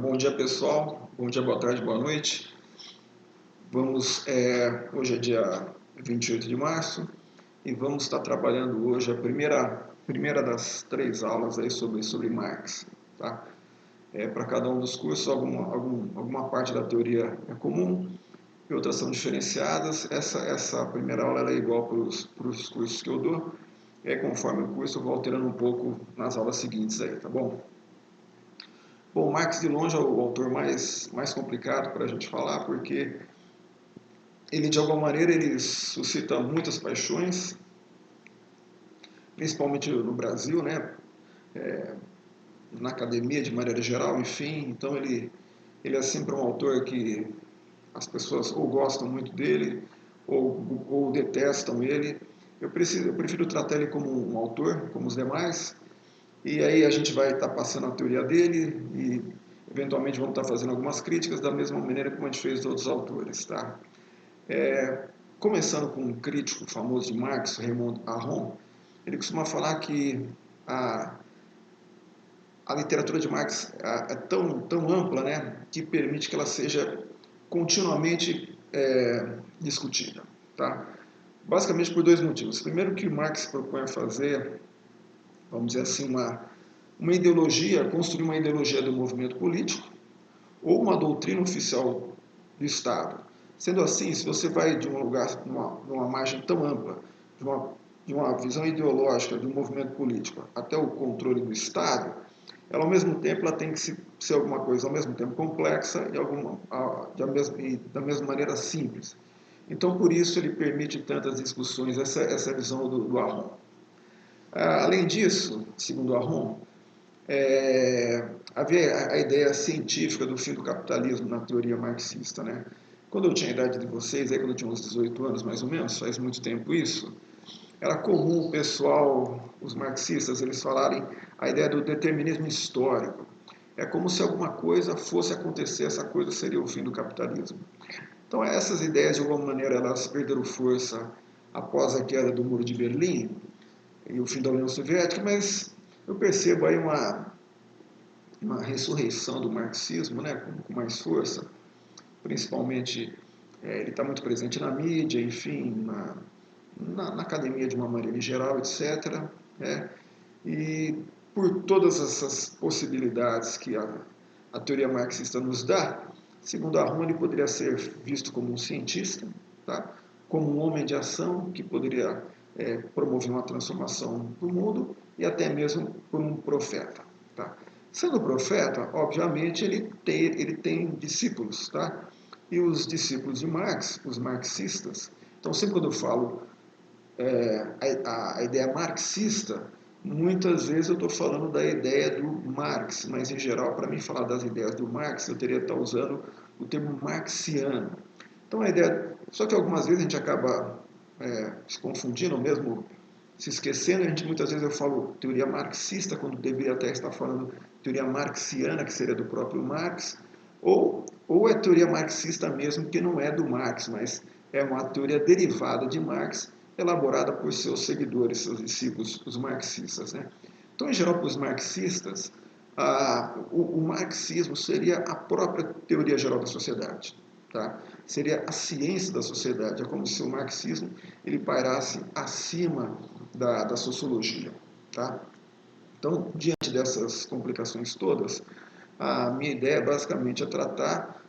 Bom dia, pessoal. Bom dia, boa tarde, boa noite. Hoje é dia 28 de março e vamos estar trabalhando hoje a primeira das 3 aulas aí sobre Marx. Tá? Para cada um dos cursos, alguma parte da teoria é comum e outras são diferenciadas. Essa primeira aula é igual para os cursos que eu dou. E aí, conforme o curso, eu vou alterando um pouco nas aulas seguintes aí, tá bom? Bom, Marx de longe é o autor mais complicado para a gente falar, porque ele de alguma maneira ele suscita muitas paixões, principalmente no Brasil, né? Na academia de maneira geral, enfim. Então ele é sempre um autor que as pessoas ou gostam muito dele ou detestam ele. Eu prefiro tratar ele como um autor, como os demais. E aí a gente vai estar passando a teoria dele e eventualmente vamos estar fazendo algumas críticas da mesma maneira como a gente fez de outros autores, tá? Começando com um crítico famoso de Marx, Raymond Aron, ele costuma falar que a, a literatura de Marx é tão ampla, né, que permite que ela seja continuamente discutida, tá? Basicamente por 2 motivos. Primeiro, que Marx propõe fazer, vamos dizer assim, uma ideologia, construir uma ideologia do movimento político ou uma doutrina oficial do Estado. Sendo assim, se você vai de um lugar, numa margem tão ampla, de uma visão ideológica do movimento político até o controle do Estado, ela ao mesmo tempo ela tem que ser alguma coisa ao mesmo tempo complexa e da mesma maneira simples. Então, por isso, ele permite tantas discussões, essa visão do Aron. Além disso, segundo Aron, havia a ideia científica do fim do capitalismo na teoria marxista, né? Quando eu tinha a idade de vocês, aí quando eu tinha uns 18 anos mais ou menos, faz muito tempo isso, era comum o pessoal, os marxistas, eles falarem a ideia do determinismo histórico. É como se alguma coisa fosse acontecer, essa coisa seria o fim do capitalismo. Então essas ideias, de alguma maneira, elas perderam força após a queda do Muro de Berlim e o fim da União Soviética, mas eu percebo aí uma ressurreição do marxismo, né, com mais força, principalmente ele está muito presente na mídia, enfim, na academia de uma maneira geral, etc. Né, e por todas essas possibilidades que a teoria marxista nos dá, segundo Aron, ele poderia ser visto como um cientista, tá? Como um homem de ação que poderia promover uma transformação do mundo e até mesmo como um profeta. Tá? Sendo profeta, obviamente, ele tem discípulos, tá? E os discípulos de Marx, os marxistas, então sempre quando eu falo a ideia marxista, muitas vezes eu estou falando da ideia do Marx, mas em geral, para mim falar das ideias do Marx, eu teria que estar usando o termo marxiano. Então a ideia, só que algumas vezes a gente acaba se confundindo, ou mesmo se esquecendo, muitas vezes eu falo teoria marxista, quando deveria até estar falando teoria marxiana, que seria do próprio Marx, ou é teoria marxista mesmo, que não é do Marx, mas é uma teoria derivada de Marx, elaborada por seus seguidores, seus discípulos, os marxistas. Né? Então, em geral, para os marxistas, o marxismo seria a própria teoria geral da sociedade. Tá? Seria a ciência da sociedade. É como se o marxismo ele pairasse acima da sociologia. Tá? Então, diante dessas complicações todas, a minha ideia basicamente é tratar,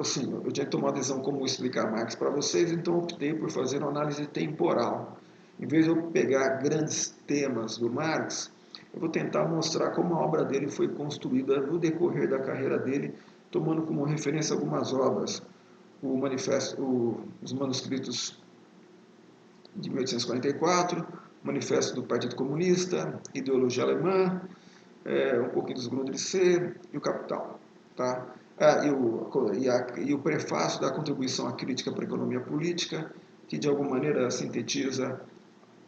assim, eu tinha que tomar uma decisão como explicar Marx para vocês, então optei por fazer uma análise temporal. Em vez de eu pegar grandes temas do Marx, eu vou tentar mostrar como a obra dele foi construída no decorrer da carreira dele, tomando como referência algumas obras, o manifesto, os manuscritos de 1844, Manifesto do Partido Comunista, Ideologia Alemã, um pouquinho dos Grundrisse e o Capital. Tá? E o prefácio da contribuição à crítica para a economia política, que de alguma maneira sintetiza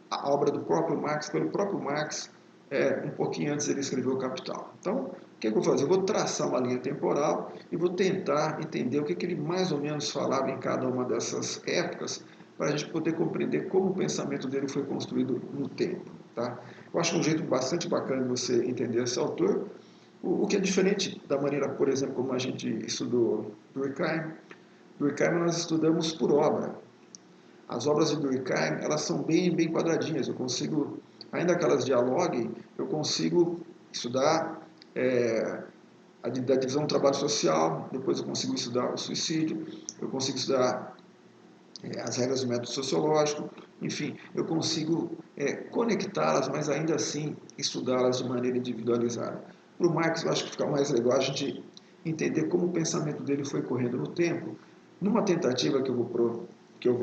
a obra do próprio Marx, pelo próprio Marx, um pouquinho antes ele escreveu o Capital. Então, o que eu vou fazer? Eu vou traçar uma linha temporal e vou tentar entender o que ele mais ou menos falava em cada uma dessas épocas, para a gente poder compreender como o pensamento dele foi construído no tempo. Tá? Eu acho um jeito bastante bacana de você entender esse autor, O que é diferente da maneira, por exemplo, como a gente estudou Durkheim. Durkheim nós estudamos por obra. As obras de Durkheim, elas são bem quadradinhas. Eu consigo, ainda que elas dialoguem, eu consigo estudar a divisão do trabalho social, depois eu consigo estudar o suicídio, eu consigo estudar as regras do método sociológico, enfim, eu consigo conectá-las, mas ainda assim estudá-las de maneira individualizada. Para o Marx, eu acho que fica mais legal a gente entender como o pensamento dele foi correndo no tempo, numa tentativa que eu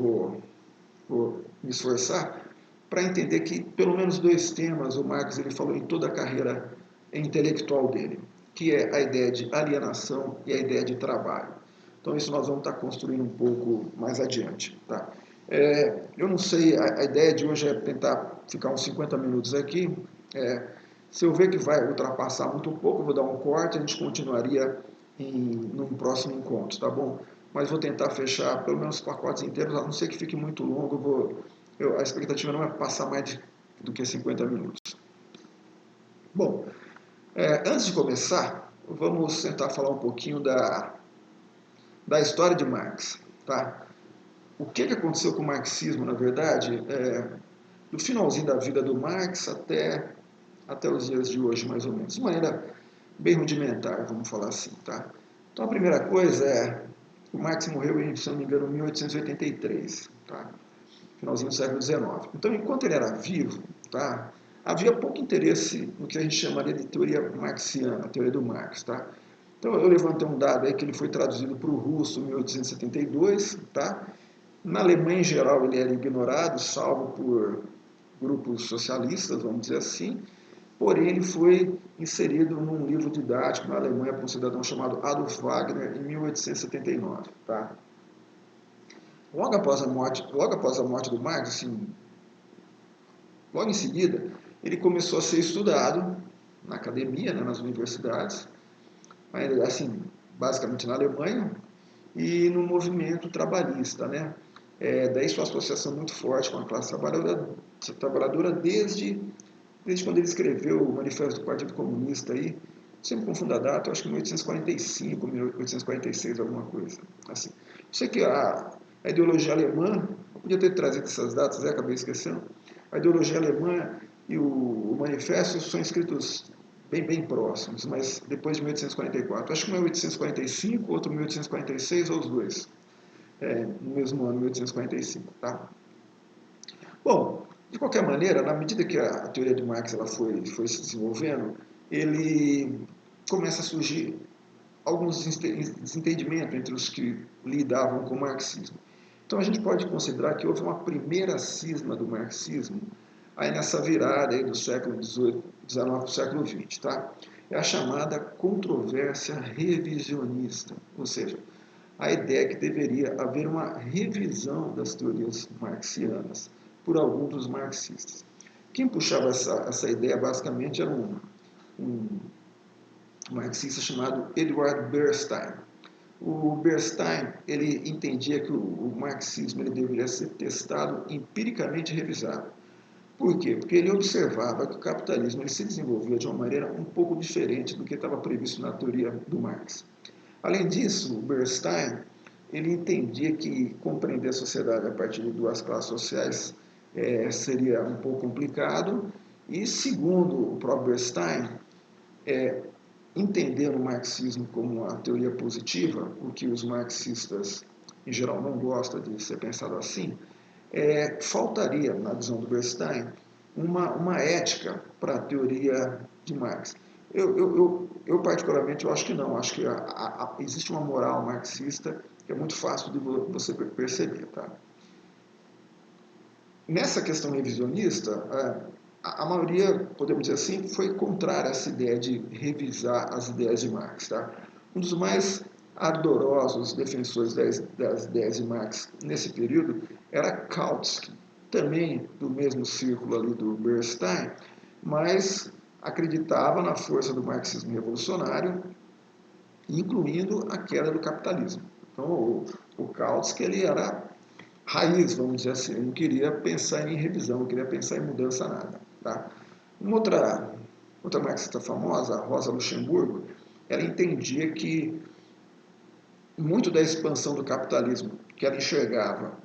vou me esforçar para entender que pelo menos dois temas o Marx ele falou em toda a carreira intelectual dele, que é a ideia de alienação e a ideia de trabalho. Então isso nós vamos estar construindo um pouco mais adiante. Tá? Eu não sei, a ideia de hoje é tentar ficar uns 50 minutos aqui. Se eu ver que vai ultrapassar muito pouco, eu vou dar um corte, a gente continuaria num próximo encontro, tá bom? Mas vou tentar fechar pelo menos os pacotes inteiros, a não ser que fique muito longo, a expectativa não é passar mais do que 50 minutos. Bom, antes de começar, vamos tentar falar um pouquinho da história de Marx. Tá? O que aconteceu com o marxismo, na verdade, do finalzinho da vida do Marx até os dias de hoje, mais ou menos. De maneira bem rudimentar, vamos falar assim. Tá? Então, a primeira coisa o Marx morreu em, se não me engano, 1883, tá? Finalzinho do século XIX. Então, enquanto ele era vivo, tá? Havia pouco interesse no que a gente chamaria de teoria marxiana, a teoria do Marx. Tá? Então, eu levantei um dado aí que ele foi traduzido para o russo em 1872. Tá? Na Alemanha, em geral, ele era ignorado, salvo por grupos socialistas, vamos dizer assim. Porém, ele foi inserido num livro didático na Alemanha por um cidadão chamado Adolf Wagner, em 1879. Tá? Logo após a morte do Marx, assim, logo em seguida, ele começou a ser estudado na academia, né, nas universidades, assim, basicamente na Alemanha, e no movimento trabalhista. Né? Daí sua associação muito forte com a classe trabalhadora desde quando ele escreveu o Manifesto do Partido Comunista, aí, sempre confundo a data, acho que 1845, 1846, alguma coisa. Assim. Eu sei que a ideologia alemã, eu podia ter trazido essas datas, acabei esquecendo, a ideologia alemã e o manifesto são escritos bem próximos, mas depois de 1844. Acho que um é 1845, outro 1846, ou os dois, no mesmo ano, 1845. Tá? Bom, de qualquer maneira, na medida que a teoria de Marx ela foi se desenvolvendo, ele começa a surgir alguns desentendimentos entre os que lidavam com o marxismo. Então a gente pode considerar que houve uma primeira cisma do marxismo aí nessa virada aí do século XIX para o século XX. Tá? É a chamada controvérsia revisionista, ou seja, a ideia que deveria haver uma revisão das teorias marxianas por alguns dos marxistas. Quem puxava essa ideia basicamente era um marxista chamado Edward Bernstein. O Bernstein ele entendia que o marxismo ele deveria ser testado empiricamente e revisado. Por quê? Porque ele observava que o capitalismo ele se desenvolvia de uma maneira um pouco diferente do que estava previsto na teoria do Marx. Além disso, o Bernstein ele entendia que compreender a sociedade a partir de duas classes sociais seria um pouco complicado e, segundo o próprio Bernstein, entender o marxismo como uma teoria positiva, o que os marxistas em geral não gostam de ser pensado assim, faltaria, na visão do Bernstein, uma ética para a teoria de Marx. Eu particularmente, eu acho que não. Acho que existe uma moral marxista que é muito fácil de você perceber. Tá? Nessa questão revisionista, a maioria, podemos dizer assim, foi contrária a essa ideia de revisar as ideias de Marx. Tá? Um dos mais ardorosos defensores das ideias de Marx nesse período era Kautsky, também do mesmo círculo ali do Bernstein, mas acreditava na força do marxismo revolucionário, incluindo a queda do capitalismo. Então, o Kautsky ele era raiz, vamos dizer assim, ele não queria pensar em revisão, não queria pensar em mudança nada. Tá? Uma outra marxista famosa, a Rosa Luxemburgo, ela entendia que muito da expansão do capitalismo que ela enxergava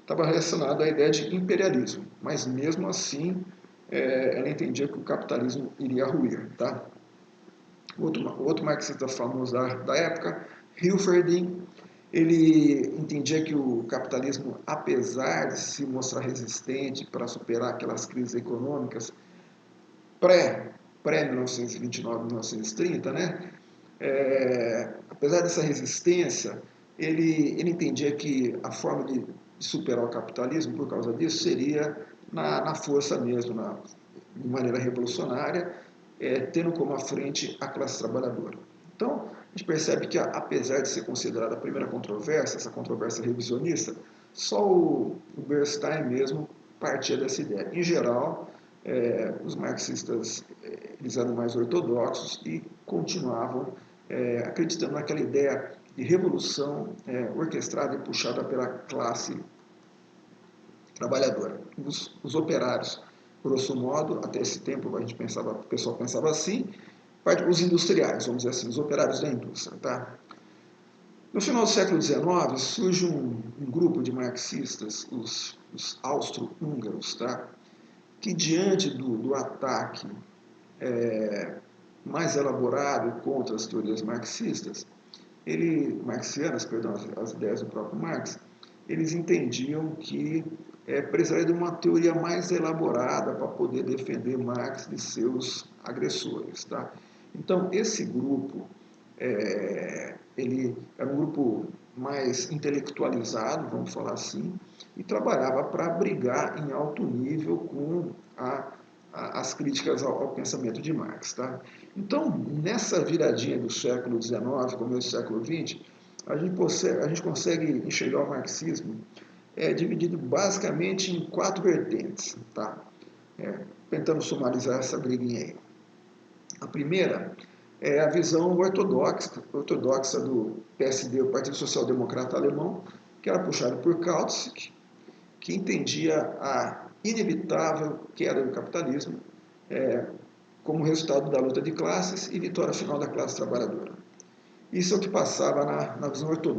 estava relacionado à ideia de imperialismo, mas mesmo assim ela entendia que o capitalismo iria ruir. Tá? Outro marxista famoso da época, Hilferding, ele entendia que o capitalismo, apesar de se mostrar resistente para superar aquelas crises econômicas pré-1929, 1930, né? Apesar dessa resistência, ele entendia que a forma de superar o capitalismo, por causa disso, seria na força mesmo, de maneira revolucionária, tendo como à frente a classe trabalhadora. Então, a gente percebe que, apesar de ser considerada a primeira controvérsia, essa controvérsia revisionista, só o Bernstein mesmo partia dessa ideia. Em geral, os marxistas eles eram mais ortodoxos e continuavam acreditando naquela ideia de revolução orquestrada e puxada pela classe trabalhadora. Os operários, grosso modo, até esse tempo o pessoal pensava assim, os industriais, vamos dizer assim, os operários da indústria. Tá? No final do século XIX, surge um grupo de marxistas, os austro-húngaros, tá? Que diante do ataque mais elaborado contra as teorias marxianas, as ideias do próprio Marx, eles entendiam que precisaria de uma teoria mais elaborada para poder defender Marx de seus agressores. Tá? Então, esse grupo, ele era um grupo mais intelectualizado, vamos falar assim, e trabalhava para brigar em alto nível com as críticas ao pensamento de Marx. Tá? Então, nessa viradinha do século XIX, começo do século XX, a gente consegue enxergar o marxismo dividido basicamente em 4 vertentes, tá? Tentando sumarizar essa briguinha aí. A primeira é a visão ortodoxa do PSD, o Partido Social Democrata Alemão, que era puxado por Kautsky, que entendia a inevitável queda do capitalismo como resultado da luta de classes e vitória final da classe trabalhadora. Isso é o que passava na visão ortodoxa